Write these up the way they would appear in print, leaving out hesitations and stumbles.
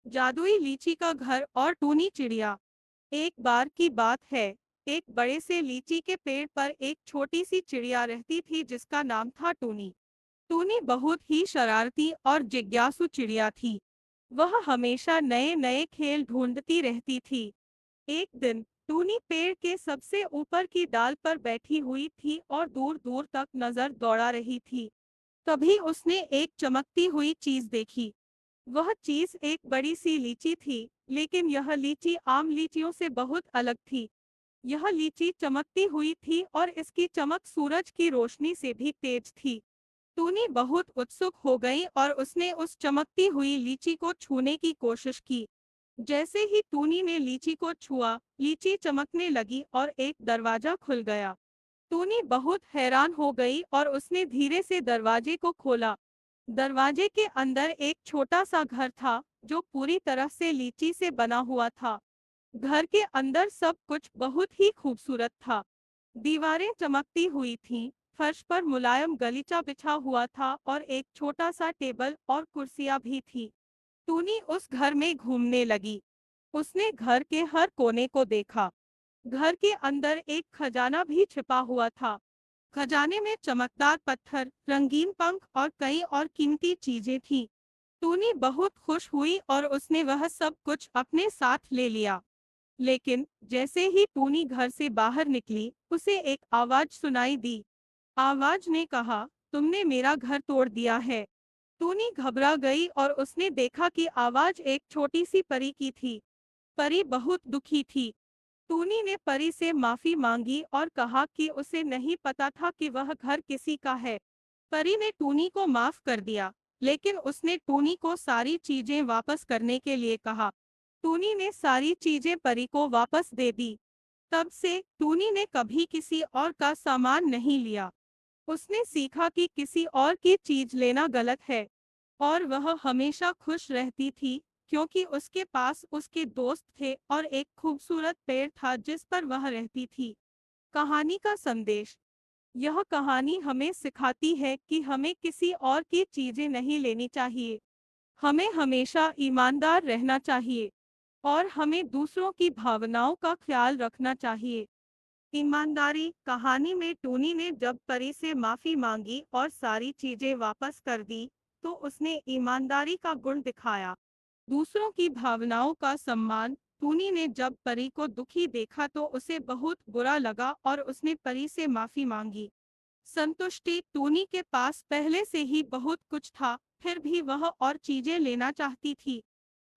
जादुई लीची का घर और टूनी चिड़िया। एक बार की बात है, एक बड़े से लीची के पेड़ पर एक छोटी सी चिड़िया रहती थी जिसका नाम था टूनी। टूनी बहुत ही शरारती और जिज्ञासु चिड़िया थी। वह हमेशा नए नए खेल ढूंढती रहती थी। एक दिन टूनी पेड़ के सबसे ऊपर की डाल पर बैठी हुई थी और दूर दूर तक नजर दौड़ा रही थी। तभी उसने एक चमकती हुई चीज देखी। वह चीज एक बड़ी सी लीची थी, लेकिन यह लीची आम लीचियों से बहुत अलग थी। यह लीची चमकती हुई थी और इसकी चमक सूरज की रोशनी से भी तेज थी। टूनी बहुत उत्सुक हो गई और उसने उस चमकती हुई लीची को छूने की कोशिश की। जैसे ही टूनी ने लीची को छुआ, लीची चमकने लगी और एक दरवाजा खुल गया। टूनी बहुत हैरान हो गई और उसने धीरे से दरवाजे को खोला। दरवाजे के अंदर एक छोटा सा घर था जो पूरी तरह से लीची से बना हुआ था। घर के अंदर सब कुछ बहुत ही खूबसूरत था। दीवारें चमकती हुई थीं, फर्श पर मुलायम गलीचा बिछा हुआ था और एक छोटा सा टेबल और कुर्सियां भी थी। टूनी उस घर में घूमने लगी। उसने घर के हर कोने को देखा। घर के अंदर एक खजाना भी छिपा हुआ था। खजाने में चमकदार पत्थर, रंगीन पंख और कई और कीमती चीजें थीं। टूनी बहुत खुश हुई और उसने वह सब कुछ अपने साथ ले लिया। लेकिन जैसे ही टूनी घर से बाहर निकली, उसे एक आवाज सुनाई दी। आवाज ने कहा, तुमने मेरा घर तोड़ दिया है। टूनी घबरा गई और उसने देखा कि आवाज एक छोटी सी परी की थी। परी बहुत दुखी थी। टूनी ने परी से माफी मांगी और कहा कि उसे नहीं पता था कि वह घर किसी का है। परी ने टूनी को माफ कर दिया, लेकिन उसने टूनी को सारी चीजें वापस करने के लिए कहा। टूनी ने सारी चीजें परी को वापस दे दी। तब से टूनी ने कभी किसी और का सामान नहीं लिया। उसने सीखा कि किसी और की चीज लेना गलत है। और वह हमेशा खुश रहती थी, क्योंकि उसके पास उसके दोस्त थे और एक खूबसूरत पेड़ था जिस पर वह रहती थी। कहानी का संदेश। यह कहानी हमें सिखाती है कि हमें किसी और की चीजें नहीं लेनी चाहिए। हमें हमेशा ईमानदार रहना चाहिए और हमें दूसरों की भावनाओं का ख्याल रखना चाहिए। ईमानदारी। कहानी में टूनी ने जब परी से माफी मांगी और सारी चीजें वापस कर दी, तो उसने ईमानदारी का गुण दिखाया। दूसरों की भावनाओं का सम्मान। टूनी ने जब परी को दुखी देखा तो उसे बहुत बुरा लगा और उसने परी से माफी मांगी। संतुष्टि। टूनी के पास पहले से ही बहुत कुछ था, फिर भी वह और चीजें लेना चाहती थी।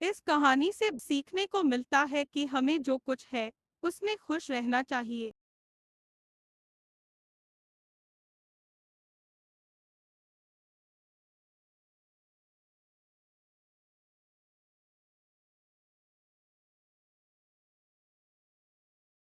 इस कहानी से सीखने को मिलता है कि हमें जो कुछ है, उसमें खुश रहना चाहिए।